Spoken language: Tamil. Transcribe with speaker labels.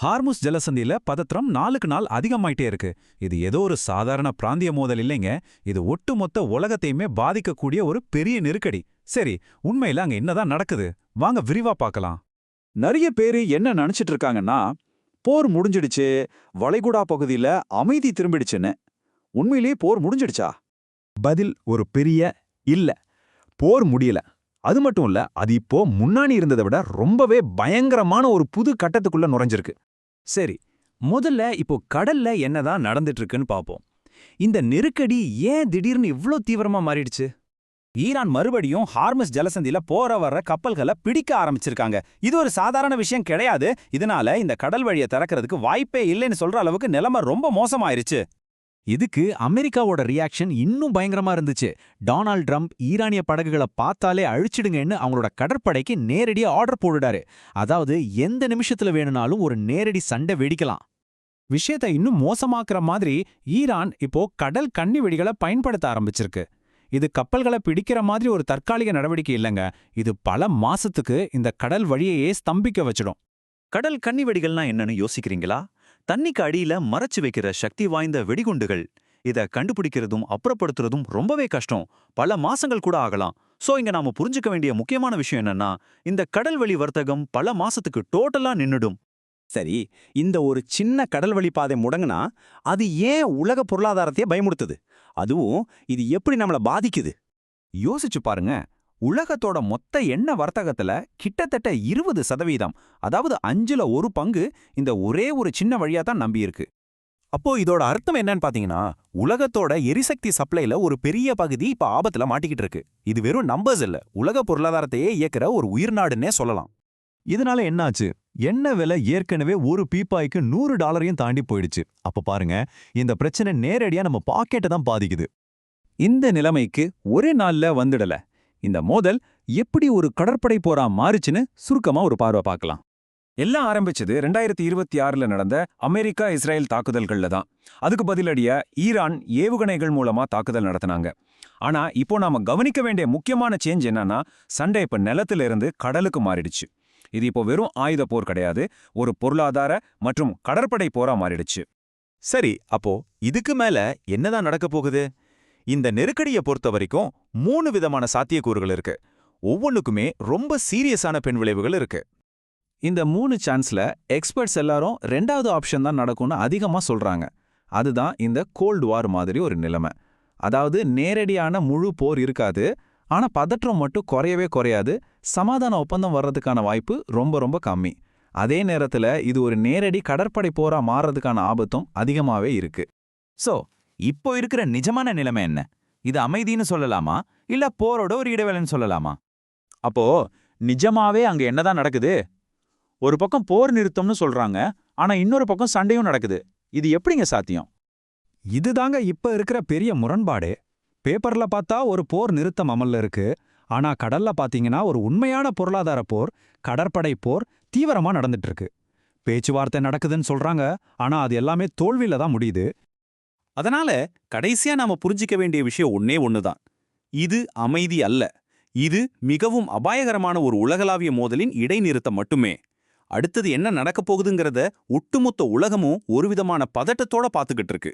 Speaker 1: ஹார்முஸ் ஜலசந்தியில பதற்றம் நாளுக்கு நாள் அதிகமாயிட்டே இருக்கு. இது ஏதோ ஒரு சாதாரண பிராந்திய மோதல் இல்லைங்க. இது ஒட்டுமொத்த உலகத்தையுமே பாதிக்கக்கூடிய ஒரு பெரிய நெருக்கடி. சரி, உண்மையில அங்க என்னதான் நடக்குது? வாங்க விரிவா பார்க்கலாம்.
Speaker 2: நிறைய பேரு என்ன நினைச்சிட்டு இருக்காங்கன்னா, போர் முடிஞ்சிடுச்சு, வளைகுடா பகுதியில அமைதி திரும்பிடுச்சுன்னு. உண்மையிலேயே போர் முடிஞ்சிடுச்சா?
Speaker 3: பதில் ஒரு பெரிய இல்ல. போர் முடியல. அது மட்டும் இல்ல, அது இப்போ முன்னாடி இருந்ததை விட ரொம்பவே பயங்கரமான ஒரு புது கட்டத்துக்குள்ள நுழைஞ்சிருக்கு.
Speaker 1: சரி, முதல்ல இப்போ கடல்ல என்னதான் நடந்துட்டு இருக்குன்னு பாப்போம். இந்த நெருக்கடி ஏன் திடீர்னு இவ்ளோ தீவிரமா மாறிடுச்சு? ஈரான் மறுபடியும் ஹார்மஸ் ஜலசந்தியில போற வர்ற கப்பல்களை பிடிக்க ஆரம்பிச்சிருக்காங்க. இது ஒரு சாதாரண விஷயம் கிடையாது. இதனால இந்த கடல் வழியை திறக்கிறதுக்கு வாய்ப்பே இல்லைன்னு சொல்ற அளவுக்கு நிலைமை ரொம்ப மோசமாயிருச்சு.
Speaker 3: இதுக்கு அமெரிக்காவோட ரியாக்ஷன் இன்னும் பயங்கரமா இருந்துச்சு. டொனால்ட் ட்ரம்ப் ஈரானிய படகுகளை பார்த்தாலே அழிச்சிடுங்கன்னு அவங்களோட கடற்படைக்கு நேரடியா ஆர்டர் போடுடாரு. அதாவது எந்த நிமிஷத்துல வேணும்னாலும் ஒரு நேரடி சண்டை வெடிக்கலாம்.
Speaker 1: விஷயத்தை இன்னும் மோசமாக்குற மாதிரி ஈரான் இப்போ கடல் கன்னி வெடிகளை பயன்படுத்த ஆரம்பிச்சிருக்கு. இது கப்பல்களை பிடிக்கிற மாதிரி ஒரு தற்காலிக நடவடிக்கை இல்லைங்க. இது பல மாசத்துக்கு இந்த கடல் வழியையே ஸ்தம்பிக்க வச்சிடும்.
Speaker 4: கடல் கன்னி வெடிகள்னா என்னன்னு யோசிக்கிறீங்களா? தண்ணிக்கு அடியில மறைச்சு வைக்கிற சக்தி வாய்ந்த வெடிகுண்டுகள். இத கண்டுபிடிக்கிறதும் அப்புறப்படுத்துறதும் ரொம்பவே கஷ்டம். பல மாசங்கள் கூட ஆகலாம். சோ இங்க நாம புரிஞ்சுக்க வேண்டிய முக்கியமான விஷயம் என்னன்னா, இந்த கடல்வழி வர்த்தகம் பல மாசத்துக்கு டோட்டலா நின்னுடும்.
Speaker 5: சரி, இந்த ஒரு சின்ன கடல்வழி பாதை முடங்குனா அது ஏன் உலக பொருளாதாரத்தையே பயமுறுத்துது? அதுவும் இது எப்படி நம்மள பாதிக்குது?
Speaker 1: யோசிச்சு பாருங்க. உலகத்தோட மொத்த எண்ணெய் வர்த்தகத்துல கிட்டத்தட்ட 20%, அதாவது 5ல் 1 பங்கு இந்த ஒரே ஒரு சின்ன வழியா தான் நம்பியிருக்கு.
Speaker 5: அப்போ இதோட அர்த்தம் என்னன்னு பாத்தீங்கன்னா, உலகத்தோட எரிசக்தி சப்ளைல ஒரு பெரிய பகுதி இப்ப ஆபத்துல மாட்டிக்கிட்டு இருக்கு. இது வெறும் நம்பர்ஸ் இல்ல, உலக பொருளாதாரத்தையே இயக்குற ஒரு உயிர்நாடுன்னே சொல்லலாம்.
Speaker 3: இதனால என்னாச்சு? எண்ணெய் விலை ஏற்கனவே ஒரு பீப்பாய்க்கு $100 தாண்டி போயிடுச்சு. அப்ப பாருங்க, இந்த பிரச்சனை நேரடியா நம்ம பாக்கெட்டை தான் பாதிக்குது.
Speaker 1: இந்த நிலைமைக்கு ஒரே நாள்ல வந்துடல. இந்த மோதல் எப்படி ஒரு கடற்படை போரா மாறுச்சுன்னு சுருக்கமா ஒரு பார்வை பார்க்கலாம். எல்லாம் ஆரம்பிச்சது 2026ல நடந்த அமெரிக்கா இஸ்ரேல் தாக்குதல்கள்ல தான். அதுக்கு பதிலடியா ஈரான் ஏவுகணைகள் மூலமா தாக்குதல் நடத்தினாங்க. ஆனா இப்போ நாம கவனிக்க வேண்டிய முக்கியமான சேஞ்ச் என்னன்னா, சண்டை இப்ப நிலத்தில இருந்து கடலுக்கு மாறிடுச்சு. இது இப்போ வெறும் ஆயுத போர் கிடையாது, ஒரு பொருளாதார மற்றும் கடற்படை போரா மாறிடுச்சு.
Speaker 2: சரி, அப்போ இதுக்கு மேல என்னதான் நடக்க போகுது? இந்த நெருக்கடியை பொறுத்த வரைக்கும் 3 விதமான சாத்தியக்கூறுகள் இருக்கு. ஒவ்வொன்றுக்குமே ரொம்ப சீரியஸான பின் விளைவுகள் இருக்கு.
Speaker 1: இந்த 3 சான்ஸ்ல எக்ஸ்பர்ட்ஸ் எல்லாரும் 2வது ஆப்ஷன் தான் நடக்கும்னு அதிகமா சொல்றாங்க. அதுதான் இந்த கோல்டு வார் மாதிரி ஒரு நிலைமை. அதாவது நேரடியான முழு போர் இருக்காது, ஆனா பதற்றம் மட்டும் குறையவே குறையாது. சமாதான ஒப்பந்தம் வர்றதுக்கான வாய்ப்பு ரொம்ப ரொம்ப கம்மி. அதே நேரத்துல இது ஒரு நேரடி கடற்படை போரா மாறதுக்கான ஆபத்தும் அதிகமாவே இருக்கு.
Speaker 4: சோ இப்போ இருக்கிற நிஜமான நிலைமை என்ன? இது அமைதின்னு சொல்லலாமா, இல்ல போரோட ஒரு இடைவேளைன்னு சொல்லலாமா?
Speaker 2: அப்போ நிஜமாவே அங்க என்னதான் நடக்குது? ஒரு பக்கம் போர் நிறுத்தம்னு சொல்றாங்க, ஆனா இன்னொரு பக்கம் சண்டையும் நடக்குது. இது எப்படிங்க சாத்தியம்?
Speaker 1: இதுதாங்க இப்ப இருக்கிற பெரிய முரண்பாடே. பேப்பர்ல பார்த்தா ஒரு போர் நிறுத்தம் அமல்ல இருக்கு. ஆனா கடல்ல பாத்தீங்கன்னா ஒரு உண்மையான பொருளாதார போர், கடற்படை போர் தீவிரமா நடந்துட்டு இருக்கு. பேச்சுவார்த்தை நடக்குதுன்னு சொல்றாங்க, ஆனா அது எல்லாமே தோல்வியில தான் முடியுது.
Speaker 5: அதனால கடைசியா நாம புரிஞ்சிக்க வேண்டிய விஷயம் ஒன்னே ஒண்ணுதான். இது அமைதி அல்ல. இது மிகவும் அபாயகரமான ஒரு உலகளாவிய மோதலின் இடைநிறுத்தம் மட்டுமே. அடுத்தது என்ன நடக்கப் போகுதுங்கிறத ஒட்டுமொத்த உலகமும் ஒருவிதமான பதட்டத்தோட பாத்துக்கிட்டு இருக்கு.